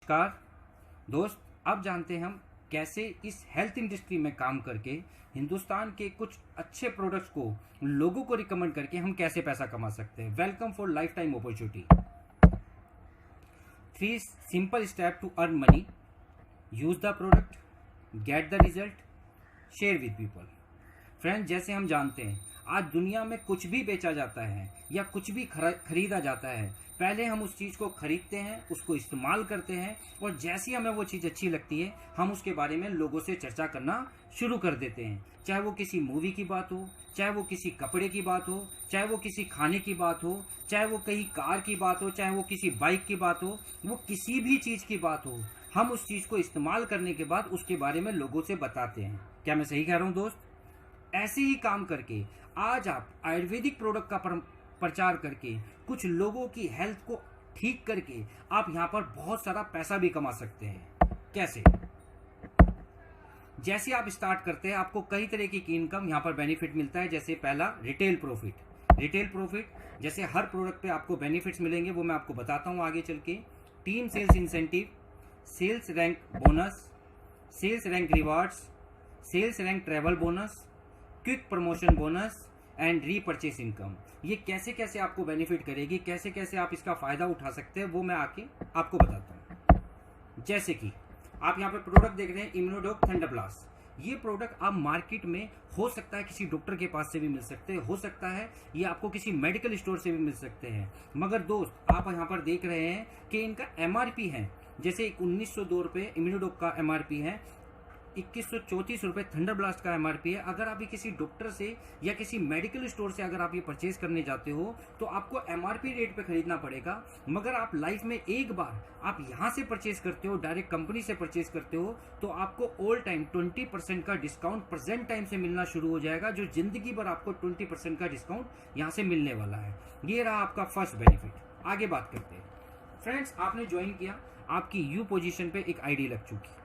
नमस्कार दोस्त। अब जानते हैं हम कैसे इस हेल्थ इंडस्ट्री में काम करके हिंदुस्तान के कुछ अच्छे प्रोडक्ट्स को लोगों को रिकमेंड करके हम कैसे पैसा कमा सकते हैं। Welcome for lifetime opportunity. 3 simple step to earn money. Use the product, get the result, share with people. Friends, जैसे हम जानते हैं आज दुनिया में कुछ भी बेचा जाता है या कुछ भी खरीदा जाता है, पहले हम उस चीज़ को खरीदते हैं, उसको इस्तेमाल करते हैं और जैसी हमें वो चीज़ अच्छी लगती है हम उसके बारे में लोगों से चर्चा करना शुरू कर देते हैं। चाहे वो किसी मूवी की बात हो, चाहे वो किसी कपड़े की बात हो, चाहे वो किसी खाने की बात हो, चाहे वो कहीं कार की बात हो, चाहे वो किसी बाइक की बात हो, वो किसी भी चीज़ की बात हो, हम उस चीज़ को इस्तेमाल करने के बाद उसके बारे में लोगों से बताते हैं। क्या मैं सही कह रहा हूँ दोस्त? ऐसे ही काम करके आज आप आयुर्वेदिक प्रोडक्ट का प्रचार करके कुछ लोगों की हेल्थ को ठीक करके आप यहाँ पर बहुत सारा पैसा भी कमा सकते हैं। कैसे? जैसे आप स्टार्ट करते हैं आपको कई तरह की इनकम यहाँ पर बेनिफिट मिलता है। जैसे पहला रिटेल प्रॉफिट, जैसे हर प्रोडक्ट पे आपको बेनिफिट्स मिलेंगे, वो मैं आपको बताता हूँ आगे चल के। Team sales incentive, sales rank bonus, sales rank rewards, sales rank travel bonus, quick promotion bonus and repurchase income. ये कैसे कैसे आपको बेनिफिट करेगी, कैसे कैसे आप इसका फायदा उठा सकते हैं, वो मैं आके आपको बताता हूँ। जैसे कि आप यहाँ पे प्रोडक्ट देख रहे हैं इम्यूनोडॉक थंडर ब्लास्ट। ये प्रोडक्ट आप मार्केट में हो सकता है किसी डॉक्टर के पास से भी मिल सकते हैं, हो सकता है ये आपको किसी मेडिकल स्टोर से भी मिल सकते हैं। मगर दोस्त आप यहाँ पर देख रहे हैं कि इनका एमआरपी है, जैसे 1902 रुपये इम्यूनोडॉक का एमआरपी है, 2134 रुपये थंडर ब्लास्ट का एमआरपी है। अगर आप ये किसी डॉक्टर से या किसी मेडिकल स्टोर से अगर आप ये परचेज करने जाते हो तो आपको एमआरपी रेट पे खरीदना पड़ेगा। मगर आप लाइफ में एक बार आप यहाँ से परचेज करते हो, डायरेक्ट कंपनी से परचेज करते हो, तो आपको ऑल टाइम 20% का डिस्काउंट प्रेजेंट टाइम से मिलना शुरू हो जाएगा, जो जिंदगी भर आपको 20% का डिस्काउंट यहाँ से मिलने वाला है। ये रहा आपका फर्स्ट बेनिफिट। आगे बात करते हैं। फ्रेंड्स, आपने ज्वाइन किया, आपकी यू पोजीशन पे एक आईडी लग चुकी।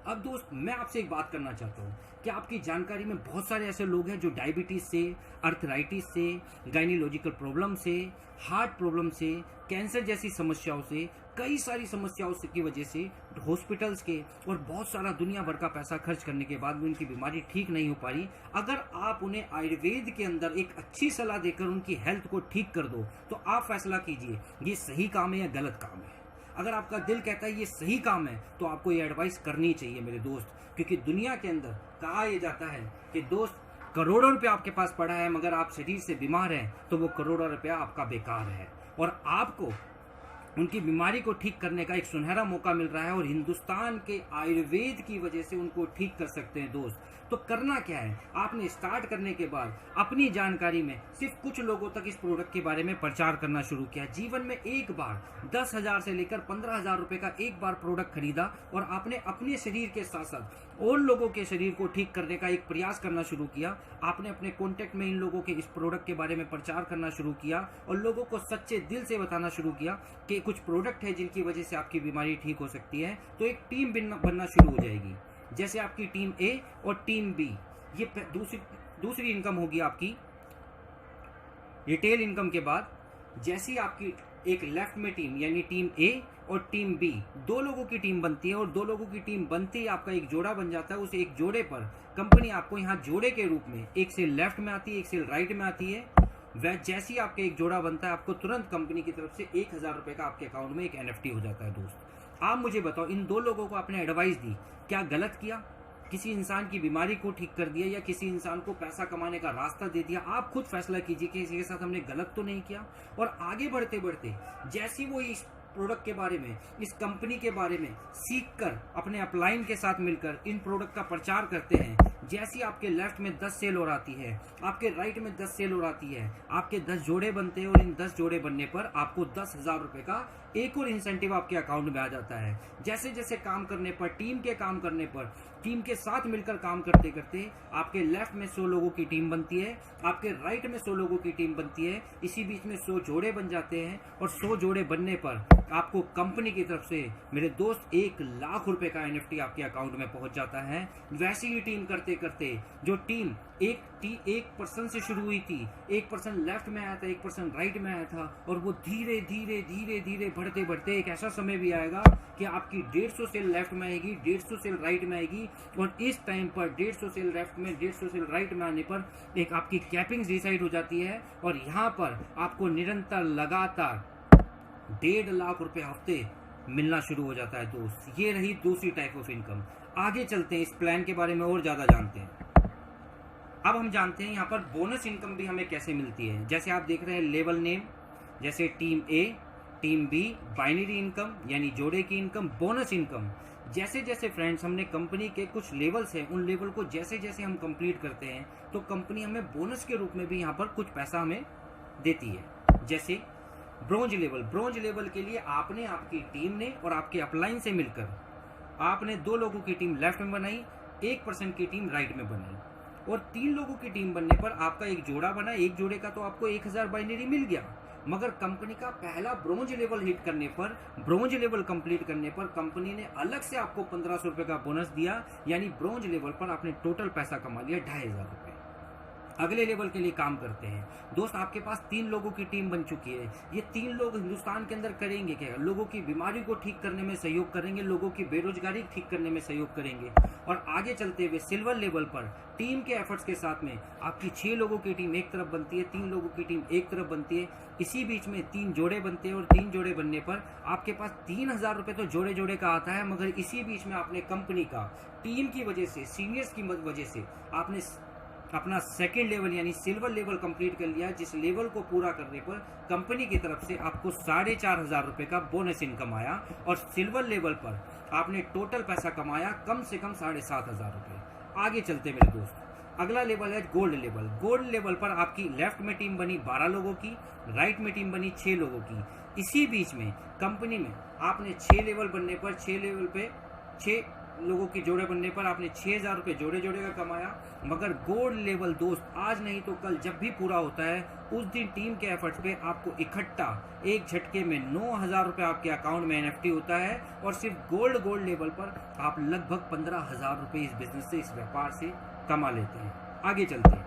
अब दोस्त मैं आपसे एक बात करना चाहता हूँ कि आपकी जानकारी में बहुत सारे ऐसे लोग हैं जो डायबिटीज से, अर्थराइटिस से, गायनियोलॉजिकल प्रॉब्लम से, हार्ट प्रॉब्लम से, कैंसर जैसी समस्याओं से, कई सारी समस्याओं से की वजह से हॉस्पिटल्स के और बहुत सारा दुनिया भर का पैसा खर्च करने के बाद भी उनकी बीमारी ठीक नहीं हो पा रही। अगर आप उन्हें आयुर्वेद के अंदर एक अच्छी सलाह देकर उनकी हेल्थ को ठीक कर दो तो आप फैसला कीजिए ये सही काम है या गलत काम है। अगर आपका दिल कहता है ये सही काम है तो आपको ये एडवाइस करनी चाहिए मेरे दोस्त, क्योंकि दुनिया के अंदर कहा यह जाता है कि दोस्त करोड़ों रुपया आपके पास पड़ा है मगर आप शरीर से बीमार हैं तो वो करोड़ों रुपया आपका बेकार है और आपको उनकी बीमारी को ठीक करने का एक सुनहरा मौका मिल रहा है और हिंदुस्तान के आयुर्वेद की वजह से उनको ठीक कर सकते हैं दोस्त। तो करना क्या है, आपने स्टार्ट करने के बाद अपनी जानकारी में सिर्फ कुछ लोगों तक इस प्रोडक्ट के बारे में प्रचार करना शुरू किया। जीवन में एक बार 10,000 से लेकर 15,000 रुपए का एक बार प्रोडक्ट खरीदा और आपने अपने शरीर के साथ साथ और लोगों के शरीर को ठीक करने का एक प्रयास करना शुरू किया। आपने अपने कॉन्टेक्ट में इन लोगों के इस प्रोडक्ट के बारे में प्रचार करना शुरू किया और लोगों को सच्चे दिल से बताना शुरू किया कि कुछ प्रोडक्ट है जिनकी वजह से आपकी बीमारी ठीक हो सकती है। तो एक टीम बनना शुरू हो जाएगी। जैसे आपकी टीम ए और टीम बी, ये दूसरी इनकम होगी आपकी रिटेल इनकम के बाद। जैसी आपकी एक लेफ्ट में टीम यानी टीम ए और टीम बी, दो लोगों की टीम बनती है और दो लोगों की टीम बनते ही आपका एक जोड़ा बन जाता है। उस एक जोड़े पर कंपनी आपको यहाँ जोड़े के रूप में एक सेल लेफ्ट में आती है, एक सेल राइट में आती है। वह जैसी आपके एक जोड़ा बनता है आपको तुरंत कंपनी की तरफ से 1,000 रुपए का आपके अकाउंट में एक एनएफटी हो जाता है। दोस्त आप मुझे बताओ, इन दो लोगों को आपने एडवाइस दी, क्या गलत किया? किसी इंसान की बीमारी को ठीक कर दिया या किसी इंसान को पैसा कमाने का रास्ता दे दिया? आप खुद फैसला कीजिए कि इसके साथ हमने गलत तो नहीं किया। और आगे बढ़ते बढ़ते जैसी वो इस प्रोडक्ट के बारे में, इस कंपनी के बारे में सीख कर अपने अपलाइन के साथ मिलकर इन प्रोडक्ट का प्रचार करते हैं, जैसी आपके लेफ्ट में 10 सेल और आती है, आपके राइट में 10 सेल और आती है, आपके 10 जोड़े बनते हैं और इन 10 जोड़े बनने पर आपको 10,000 रुपए का एक और इंसेंटिव आपके अकाउंट में आ जाता है। जैसे जैसे काम करने पर, टीम के काम करने पर, टीम के साथ मिलकर काम करते करते आपके लेफ्ट में 100 लोगों की टीम बनती है, आपके राइट में 100 लोगों की टीम बनती है, इसी बीच में 100 जोड़े बन जाते हैं और 100 जोड़े बनने पर आपको कंपनी की तरफ से मेरे दोस्त 1,00,000 रुपए का एनएफटी आपके अकाउंट में पहुंच जाता है। वैसी ही टीम करते करते जो टीम एक पर्सन से शुरू हुई थी, एक पर्सन लेफ्ट में आया था, एक पर्सन राइट में आया था, और वो धीरे धीरे धीरे धीरे बढ़ते बढ़ते एक ऐसा समय भी आएगा कि आपकी 150 सेल लेफ्ट में आएगी, 150 सेल राइट में आएगी, और इस टाइम पर 150 सेल लेफ्ट में 150 सेल राइट में आने पर एक आपकी कैपिंग डिसाइड हो जाती है, और यहाँ पर आपको निरंतर लगातार 1.5 लाख रुपए हफ्ते मिलना शुरू हो जाता है दोस्त। ये रही दूसरी टाइप ऑफ इनकम। आगे चलते हैं, इस प्लान के बारे में और ज़्यादा जानते हैं। अब हम जानते हैं यहाँ पर बोनस इनकम भी हमें कैसे मिलती है। जैसे आप देख रहे हैं लेवल नेम, जैसे टीम ए, टीम बी, बाइनरी इनकम यानी जोड़े की इनकम, बोनस इनकम। जैसे जैसे फ्रेंड्स हमने कंपनी के कुछ लेवल्स हैं, उन लेवल को जैसे जैसे हम कंप्लीट करते हैं तो कंपनी हमें बोनस के रूप में भी यहाँ पर कुछ पैसा हमें देती है। जैसे ब्रोंज लेवल, ब्रोंज लेवल के लिए आपने, आपकी टीम ने और आपके अपलाइन से मिलकर आपने 2 लोगों की टीम लेफ्ट में बनाई, 1 पर्सन की टीम राइट में बनाई, और 3 लोगों की टीम बनने पर आपका एक जोड़ा बना। एक जोड़े का तो आपको 1000 बाइनरी मिल गया, मगर कंपनी का पहला ब्रोंज लेवल हिट करने पर, ब्रोंज लेवल कंप्लीट करने पर कंपनी ने अलग से आपको 1500 रुपए का बोनस दिया, यानी ब्रोंज लेवल पर आपने टोटल पैसा कमा लिया 2500 रुपए। अगले लेवल के लिए काम करते हैं दोस्त। आपके पास 3 लोगों की टीम बन चुकी है। ये 3 लोग हिंदुस्तान के अंदर करेंगे क्या? लोगों की बीमारी को ठीक करने में सहयोग करेंगे, लोगों की बेरोजगारी ठीक करने में सहयोग करेंगे। और आगे चलते हुए सिल्वर लेवल पर टीम के एफर्ट्स के साथ में आपकी 6 लोगों की टीम एक तरफ बनती है, 3 लोगों की टीम एक तरफ बनती है, इसी बीच में 3 जोड़े बनते हैं, और 3 जोड़े बनने पर आपके पास 3000 रुपए तो जोड़े जोड़े का आता है, मगर इसी बीच में आपने कंपनी का टीम की वजह से, सीनियर्स की वजह से आपने अपना सेकेंड लेवल यानी सिल्वर लेवल कंप्लीट कर लिया, जिस लेवल को पूरा करने पर कंपनी की तरफ से आपको 4500 रुपए का बोनस इनकम आया, और सिल्वर लेवल पर आपने टोटल पैसा कमाया कम से कम 7500 रुपए। आगे चलते मेरे दोस्त, अगला लेवल है गोल्ड लेवल। गोल्ड लेवल पर आपकी लेफ्ट में टीम बनी 12 लोगों की, राइट में टीम बनी 6 लोगों की। इसी बीच में कंपनी में आपने 6 लेवल बनने पर, 6 लेवल पे 6 लोगों की जोड़े बनने पर आपने 6000 रुपए जोड़े जोड़े का कमाया। मगर गोल्ड लेवल दोस्त आज नहीं तो कल जब भी पूरा होता है, उस दिन टीम के एफर्ट्स पे आपको इकट्ठा एक झटके में 9000 रुपए आपके अकाउंट में एनएफटी होता है, और सिर्फ गोल्ड लेवल पर आप लगभग 15000 रुपए इस बिजनेस से, इस व्यापार से कमा लेते हैं। आगे चलते हैं,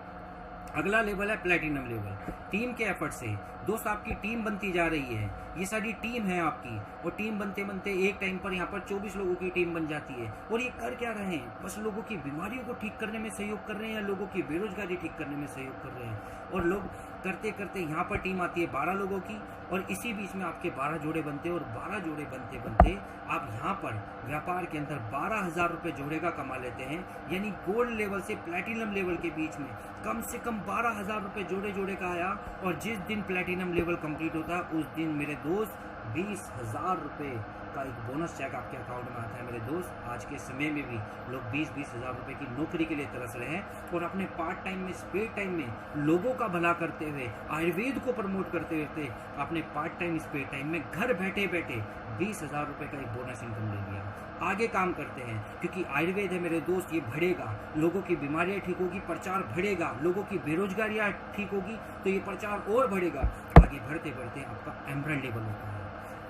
अगला लेवल है प्लेटिनम लेवल। टीम के एफर्ट से दोस्त आपकी टीम बनती जा रही है, ये सारी टीम है आपकी, और टीम बनते बनते एक टाइम पर यहाँ पर 24 लोगों की टीम बन जाती है। और ये कर क्या रहे हैं? बस लोगों की बीमारियों को ठीक करने में सहयोग कर रहे हैं, या लोगों की बेरोजगारी ठीक करने में सहयोग कर रहे हैं। और लोग करते करते यहाँ पर टीम आती है 12 लोगों की, और इसी बीच में आपके 12 जोड़े बनते हैं, और 12 जोड़े बनते बनते आप यहाँ पर व्यापार के अंदर 12000 रुपए जोड़े का कमा लेते हैं। यानी गोल्ड लेवल से प्लेटिनम लेवल के बीच में कम से कम 12000 रुपए जोड़े जोड़े का आया, और जिस दिन प्लेटिनम लेवल कंप्लीट होता है उस दिन मेरे दोस्त 20000 रुपए का एक बोनस चेक आपके अकाउंट में आता है। मेरे दोस्त आज के समय में भी लोग 20-20 हज़ार रुपए की नौकरी के लिए तरस रहे हैं, और अपने पार्ट टाइम में, स्पेयर टाइम में लोगों का भला करते हुए, आयुर्वेद को प्रमोट करते हुए अपने पार्ट टाइम, स्पेयर टाइम में घर बैठे बैठे 20000 रुपए का एक बोनस इनकम ले लिया। आगे काम करते हैं, क्योंकि आयुर्वेद है मेरे दोस्त, ये बढ़ेगा, लोगों की बीमारियां ठीक होगी, प्रचार बढ़ेगा, लोगों की बेरोजगारियां ठीक होगी तो ये प्रचार और बढ़ेगा। आगे बढ़ते बढ़ते आपका एमरल्ड लेवल होता है।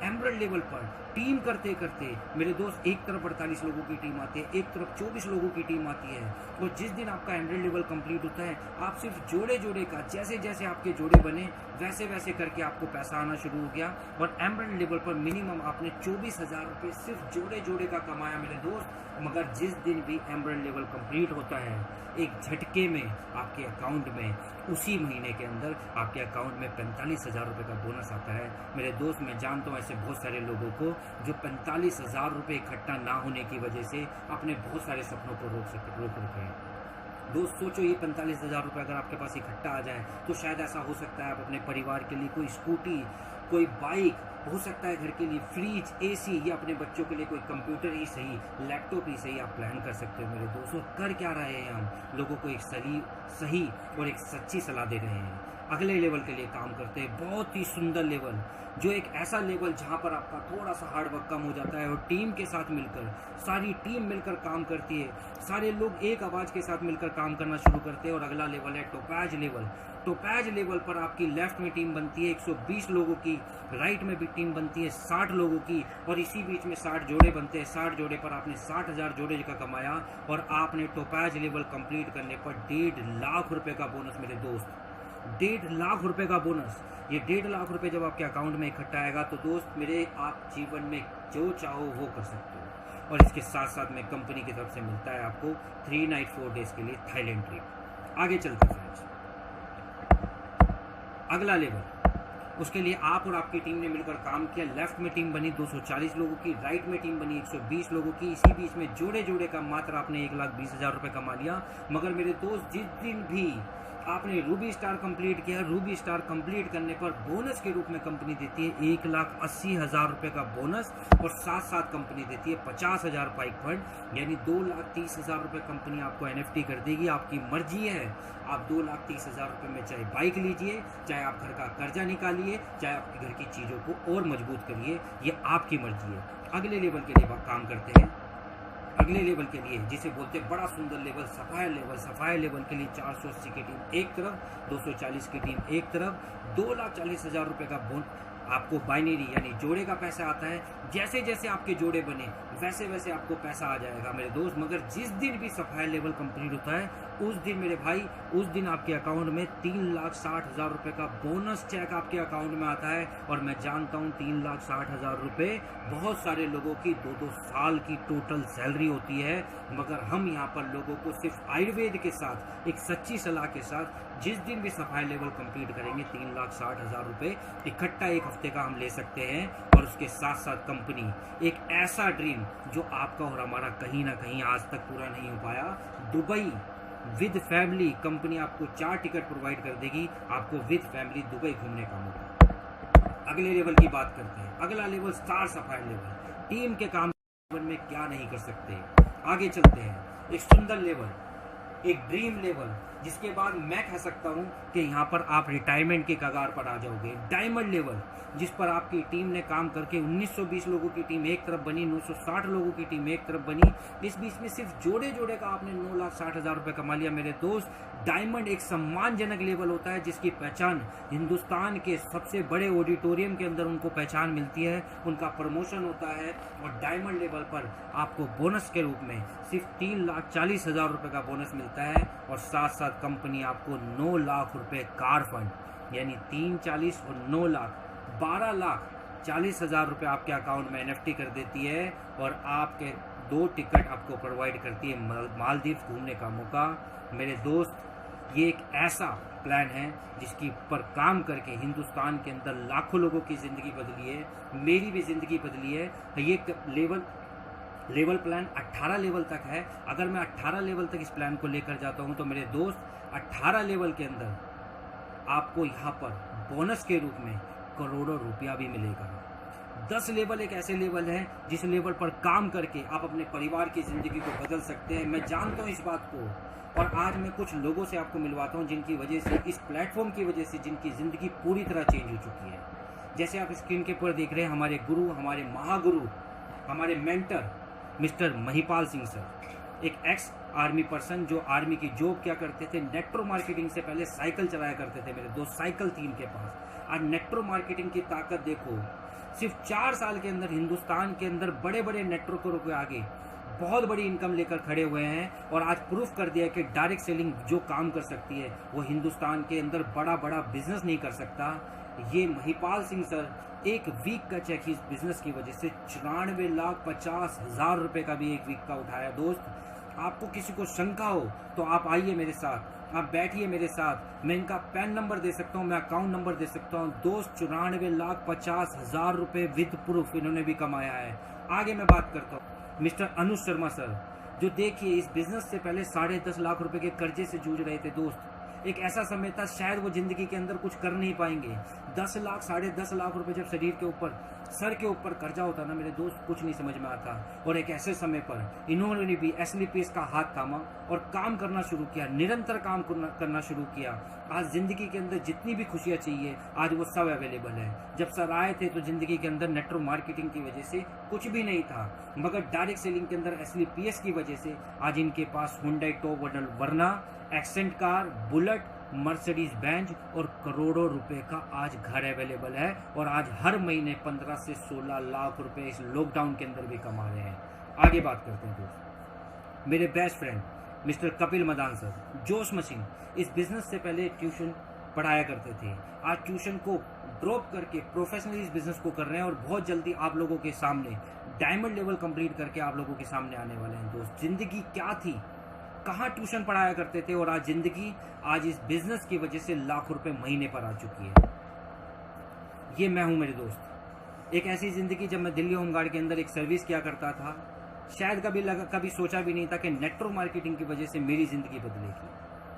एमरल्ड लेवल पर टीम करते करते मेरे दोस्त एक तरफ 48 लोगों की टीम आती है, एक तरफ 24 लोगों की टीम आती है, और जिस दिन आपका एमरल्ड लेवल कंप्लीट होता है आप सिर्फ जोड़े जोड़े का, जैसे जैसे आपके जोड़े बने वैसे वैसे करके आपको पैसा आना शुरू हो गया, और एमरल्ड लेवल पर मिनिमम आपने 24000 रुपये सिर्फ जोड़े जोड़े का कमाया मेरे दोस्त। मगर जिस दिन भी एमरल्ड लेवल कंप्लीट होता है, एक झटके में आपके अकाउंट में उसी महीने के अंदर आपके अकाउंट में 45000 रुपये का बोनस आता है। मेरे दोस्त मैं जानता हूँ ऐसे बहुत सारे लोगों को जो 45000 रुपये इकट्ठा ना होने की वजह से अपने बहुत सारे सपनों को रोक रखे हैं। दोस्त सोचो, ये 45000 रुपये अगर आपके पास इकट्ठा आ जाए तो शायद ऐसा हो सकता है आप अपने परिवार के लिए कोई स्कूटी, कोई बाइक, हो सकता है घर के लिए फ्रिज, एसी, या अपने बच्चों के लिए कोई कंप्यूटर ही सही, लैपटॉप ही सही आप प्लान कर सकते हो। मेरे दोस्तों कर क्या रहे हैं हम? लोगों को एक सही और एक सच्ची सलाह दे रहे हैं। अगले लेवल के लिए काम करते हैं। बहुत ही सुंदर लेवल, जो एक ऐसा लेवल जहां पर आपका थोड़ा सा हार्ड वर्क कम हो जाता है और टीम के साथ मिलकर, सारी टीम मिलकर काम करती है, सारे लोग एक आवाज़ के साथ मिलकर काम करना शुरू करते हैं। और अगला लेवल है टोपैज लेवल। टोपैज लेवल पर आपकी लेफ्ट में टीम बनती है 120 लोगों की, राइट में भी टीम बनती है 60 लोगों की, और इसी बीच में 60 जोड़े बनते हैं। 60 जोड़े पर आपने 60,000 जोड़े का कमाया और आपने टोपैज लेवल कंप्लीट करने पर 1.5 लाख रुपए का बोनस मेरे दोस्त, 1.5 लाख रुपए का बोनस। ये 1.5 लाख रुपए जब आपके अकाउंट में इकट्ठा आएगा तो दोस्त मेरे, आप जीवन में जो चाहो वो कर सकते हो। और इसके साथ साथ में कंपनी की तरफ से मिलता है आपको 3 नाइट 4 डेज के लिए थाईलैंड ट्रिप। आगे चलते फ्रेंड्स, अगला लेवल, उसके लिए आप और आपकी टीम ने मिलकर काम किया। लेफ्ट में टीम बनी 240 लोगों की, राइट में टीम बनी 120 लोगों की, इसी बीच में जोड़े जोड़े का मात्र आपने 1,20,000 रुपये कमा लिया। मगर मेरे दोस्त, जिस दिन भी आपने रूबी स्टार कंप्लीट किया, रूबी स्टार कंप्लीट करने पर बोनस के रूप में कंपनी देती है 1,80,000 रुपये का बोनस, और साथ साथ कंपनी देती है 50,000 बाइक फंड, यानी 2,30,000 रुपये कंपनी आपको NFT कर देगी। आपकी मर्जी है, आप 2,30,000 रुपये में चाहे बाइक लीजिए, चाहे आप घर का कर्जा निकालिए, चाहे आपके घर की चीज़ों को और मजबूत करिए, ये आपकी मर्जी है। अगले लेवल के लिए काम करते हैं। अगले लेवल के लिए, जिसे बोलते हैं बड़ा सुंदर level, sapphire level. Sapphire level के लिए 480 की टीम एक तरफ, 240 की टीम एक तरफ, 2,40,000 रुपये का बोन आपको बाइनरी यानी जोड़े का पैसा आता है। जैसे जैसे आपके जोड़े बने वैसे वैसे आपको पैसा आ जाएगा मेरे दोस्त। मगर जिस दिन भी सफायर लेवल कंप्लीट होता है उस दिन मेरे भाई, उस दिन आपके अकाउंट में 3,60,000 रुपये का बोनस चेक आपके अकाउंट में आता है। और मैं जानता हूँ 3,60,000 रुपये बहुत सारे लोगों की 2-2 साल की टोटल सैलरी होती है। मगर हम यहाँ पर लोगों को सिर्फ आयुर्वेद के साथ, एक सच्ची सलाह के साथ, जिस दिन भी सफायर लेवल कंप्लीट करेंगे 3,60,000 रुपये इकट्ठा एक हफ्ते का हम ले सकते हैं। और उसके साथ साथ कंपनी एक ऐसा ड्रीम जो आपका और हमारा कहीं ना कहीं आज तक पूरा नहीं हो पाया, दुबई विद फैमिली कंपनी आपको 4 टिकट प्रोवाइड कर देगी, आपको विद फैमिली दुबई घूमने का मौका। अगले लेवल की बात करते हैं। अगला level star sapphire level. Team के काम जीवन में क्या नहीं कर सकते। आगे चलते हैं, एक सुंदर लेवल, एक ड्रीम लेवल, जिसके बाद मैं कह सकता हूं कि यहां पर आप रिटायरमेंट के कगार पर आ जाओगे। डायमंड लेवल, जिस पर आपकी टीम ने काम करके 1920 लोगों की टीम एक तरफ बनी, 960 लोगों की टीम एक तरफ बनी, इस बीच में सिर्फ जोड़े जोड़े का आपने 9,60,000 रुपये कमा लिया मेरे दोस्त। डायमंड एक सम्मानजनक लेवल होता है जिसकी पहचान हिंदुस्तान के सबसे बड़े ऑडिटोरियम के अंदर उनको पहचान मिलती है, उनका प्रमोशन होता है। और डायमंड लेवल पर आपको बोनस के रूप में सिर्फ 3,40,000 रुपये का बोनस मिलता है। और साथ साथ कंपनी आपको 9 लाख रुपये कार फंड, यानी 3,40 और 9 लाख 12,40,000 रुपये आपके अकाउंट में NFT कर देती है। और आपके 2 टिकट आपको प्रोवाइड करती है मालदीव घूमने का मौका। मेरे दोस्त, ये एक ऐसा प्लान है जिसकी पर काम करके हिंदुस्तान के अंदर लाखों लोगों की ज़िंदगी बदली है, मेरी भी ज़िंदगी बदली है। ये लेवल प्लान 18 लेवल तक है। अगर मैं 18 लेवल तक इस प्लान को लेकर जाता हूं तो मेरे दोस्त 18 लेवल के अंदर आपको यहाँ पर बोनस के रूप में करोड़ों रुपया भी मिलेगा। 10 लेवल एक ऐसे लेवल है जिस लेवल पर काम करके आप अपने परिवार की ज़िंदगी को बदल सकते हैं। मैं जानता हूँ इस बात को, और आज मैं कुछ लोगों से आपको मिलवाता हूँ जिनकी वजह से, इस प्लेटफॉर्म की वजह से, जिनकी ज़िंदगी पूरी तरह चेंज हो चुकी है। जैसे आप स्क्रीन के ऊपर देख रहे हैं, हमारे गुरु, हमारे महागुरु, हमारे mentor mister Mahipal Singh sir, एक एक्स आर्मी पर्सन जो आर्मी की जॉब क्या करते थे, नेटवर्क मार्केटिंग से पहले साइकिल चलाया करते थे मेरे दोस्त, साइकिल थी इनके पास। आज नेटवर्क मार्केटिंग की ताकत देखो, सिर्फ 4 साल के अंदर हिंदुस्तान के अंदर बड़े बड़े नेटवर्करों के आगे बहुत बड़ी इनकम लेकर खड़े हुए हैं। और आज प्रूफ कर दिया कि डायरेक्ट सेलिंग जो काम कर सकती है वो हिंदुस्तान के अंदर बड़ा बड़ा बिजनेस नहीं कर सकता। ये महिपाल सिंह सर एक वीक का चेक इस बिजनेस की वजह से 94,50,000 रुपये का भी एक वीक का उठाया। दोस्त, आपको किसी को शंका हो तो आप आइए मेरे साथ, आप बैठिए मेरे साथ, मैं इनका पैन नंबर दे सकता हूँ, मैं अकाउंट नंबर दे सकता हूँ। दोस्त, 94,50,000 रुपये विद प्रूफ इन्होंने भी कमाया है। आगे मैं बात करता हूँ मिस्टर अनुज शर्मा सर, जो देखिए इस बिजनेस से पहले 10.5 लाख रुपए के कर्जे से जूझ रहे थे। दोस्त, एक ऐसा समय था शायद वो जिंदगी के अंदर कुछ कर नहीं पाएंगे। 10 लाख 10.5 लाख रुपए जब शरीर के ऊपर, सर के ऊपर कर्जा होता ना मेरे दोस्त, कुछ नहीं समझ में आता। और एक ऐसे समय पर इन्होंने भी SLPS का हाथ थामा और काम करना शुरू किया, निरंतर काम करना शुरू किया। आज जिंदगी के अंदर जितनी भी खुशियां चाहिए आज वो सब अवेलेबल है। जब सर आए थे तो जिंदगी के अंदर नेटवर्क मार्केटिंग की वजह से कुछ भी नहीं था, मगर डायरेक्ट सेलिंग के अंदर SLPS की वजह से आज इनके पास Hyundai top model Verna, Accent car, Bullet, Mercedes Benz और करोड़ों रुपए का आज घर अवेलेबल है। और आज हर महीने 15 से 16 लाख रुपए इस लॉकडाउन के अंदर भी कमा रहे हैं। आगे बात करते हैं दोस्त, मेरे best friend mister Kapil Madan sir, जोश मशीन, इस बिजनेस से पहले ट्यूशन पढ़ाया करते थे, आज ट्यूशन को ड्रॉप करके प्रोफेशनली इस बिजनेस को कर रहे हैं और बहुत जल्दी आप लोगों के सामने डायमंड लेवल कंप्लीट करके आप लोगों के सामने आने वाले हैं। दोस्त, जिंदगी क्या थी, कहाँ ट्यूशन पढ़ाया करते थे, और आज जिंदगी आज इस बिजनेस की वजह से लाखों रुपए महीने पर आ चुकी है। ये मैं हूं मेरे दोस्त। एक ऐसी जिंदगी जब मैं दिल्ली होमगार्ड के अंदर एक सर्विस किया करता था, शायद कभी सोचा भी नहीं था कि नेटवर्क मार्केटिंग की वजह से मेरी जिंदगी बदलेगी।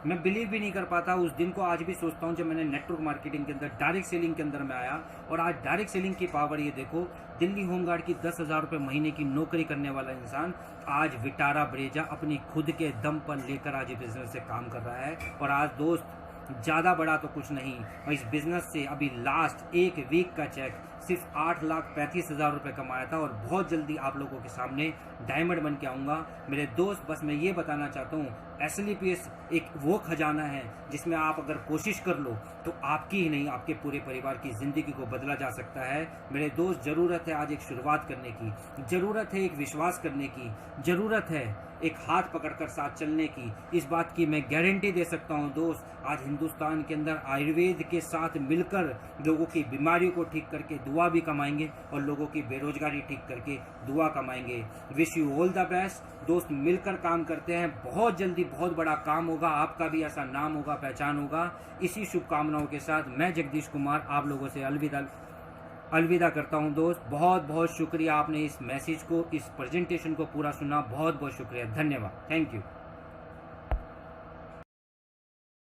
मैं बिलीव भी नहीं कर पाता उस दिन को, आज भी सोचता हूं जब मैंने नेटवर्क मार्केटिंग के अंदर डायरेक्ट सेलिंग के अंदर में आया। और आज डायरेक्ट सेलिंग की पावर ये देखो, दिल्ली होमगार्ड की 10,000 रुपये महीने की नौकरी करने वाला इंसान आज विटारा ब्रेजा अपनी खुद के दम पर लेकर आज बिजनेस से काम कर रहा है। और आज दोस्त ज़्यादा बड़ा तो कुछ नहीं, और इस बिजनेस से अभी लास्ट एक वीक का चेक सिर्फ 8,35,000 रुपये कमाया था। और बहुत जल्दी आप लोगों के सामने डायमंड बन के आऊँगा मेरे दोस्त। बस मैं ये बताना चाहता हूँ, SLPS एक वो खजाना है जिसमें आप अगर कोशिश कर लो तो आपकी ही नहीं आपके पूरे परिवार की ज़िंदगी को बदला जा सकता है। मेरे दोस्त, ज़रूरत है आज एक शुरुआत करने की, ज़रूरत है एक विश्वास करने की, ज़रूरत है एक हाथ पकड़कर साथ चलने की। इस बात की मैं गारंटी दे सकता हूं दोस्त, आज हिंदुस्तान के अंदर आयुर्वेद के साथ मिलकर लोगों की बीमारियों को ठीक करके दुआ भी कमाएंगे और लोगों की बेरोजगारी ठीक करके दुआ कमाएंगे। Wish you all the best दोस्त। मिलकर काम करते हैं, बहुत जल्दी बहुत बड़ा काम होगा, आपका भी ऐसा नाम होगा, पहचान होगा। इसी शुभकामनाओं के साथ मैं जगदीश कुमार आप लोगों से अलविदा करता हूं दोस्त। बहुत बहुत शुक्रिया, आपने इस मैसेज को, इस प्रेजेंटेशन को पूरा सुना, बहुत बहुत शुक्रिया, धन्यवाद, थैंक यू।